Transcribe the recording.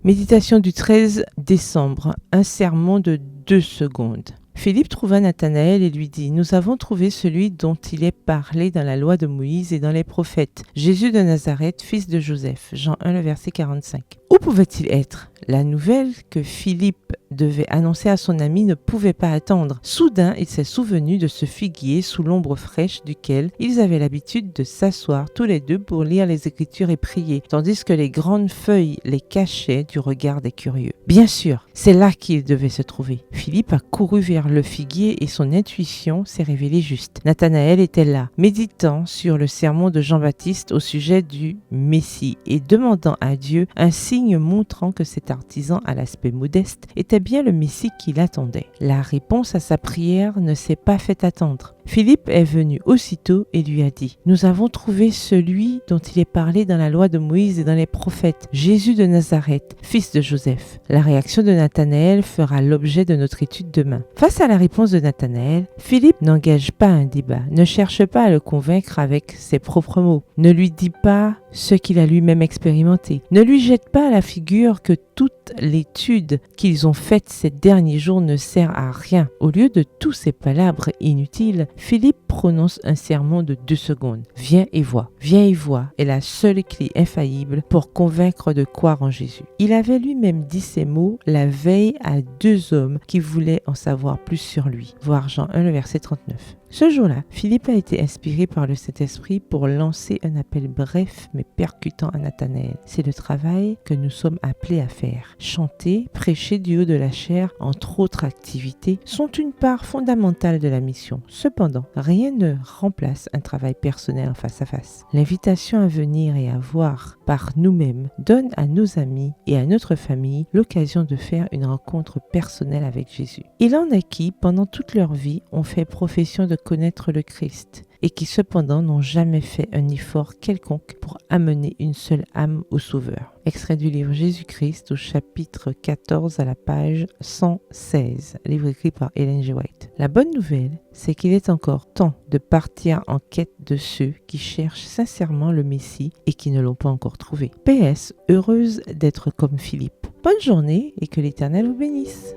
Méditation du 13 décembre, un sermon de 2 secondes. Philippe trouva Nathanaël et lui dit : « Nous avons trouvé celui dont il est parlé dans la loi de Moïse et dans les prophètes, Jésus de Nazareth, fils de Joseph. » Jean 1, le verset 45. Où pouvait-il être ? La nouvelle que Philippe devait annoncer à son ami ne pouvait pas attendre. Soudain, il s'est souvenu de ce figuier sous l'ombre fraîche duquel ils avaient l'habitude de s'asseoir tous les deux pour lire les Écritures et prier, tandis que les grandes feuilles les cachaient du regard des curieux. Bien sûr, c'est là qu'il devait se trouver. Philippe a couru vers le figuier et son intuition s'est révélée juste. Nathanaël était là, méditant sur le sermon de Jean-Baptiste au sujet du Messie et demandant à Dieu un signe montrant que cet artisan à l'aspect modeste était bien le Messie qu'il attendait. La réponse à sa prière ne s'est pas fait attendre. Philippe est venu aussitôt et lui a dit : « Nous avons trouvé celui dont il est parlé dans la loi de Moïse et dans les prophètes, Jésus de Nazareth, fils de Joseph. » La réaction de Nathanaël fera l'objet de notre étude demain. Face à la réponse de Nathanaël, Philippe n'engage pas un débat, ne cherche pas à le convaincre avec ses propres mots, ne lui dit pas ce qu'il a lui-même expérimenté, ne lui jette pas à la figure que toute l'étude qu'ils ont faite ces derniers jours ne sert à rien. Au lieu de tous ces palabres inutiles, Philippe prononce un sermon de 2 secondes. Viens et vois. Viens et vois est la seule clé infaillible pour convaincre de croire en Jésus. Il avait lui-même dit ces mots la veille à 2 hommes qui voulaient en savoir plus sur lui. Voir Jean 1, le verset 39. Ce jour-là, Philippe a été inspiré par le Saint-Esprit pour lancer un appel bref mais percutant à Nathanaël. C'est le travail que nous sommes appelés à faire. Chanter, prêcher du haut de la chair, entre autres activités, sont une part fondamentale de la mission. Cependant, rien ne remplace un travail personnel en face à face. L'invitation à venir et à voir par nous-mêmes donne à nos amis et à notre famille l'occasion de faire une rencontre personnelle avec Jésus. Il en est qui, pendant toute leur vie, ont fait profession de connaître le Christ et qui cependant n'ont jamais fait un effort quelconque pour amener une seule âme au Sauveur. Extrait du livre Jésus-Christ au chapitre 14 à la page 116, livre écrit par Ellen G. White. La bonne nouvelle, c'est qu'il est encore temps de partir en quête de ceux qui cherchent sincèrement le Messie et qui ne l'ont pas encore trouvé. PS, heureuse d'être comme Philippe. Bonne journée et que l'Éternel vous bénisse.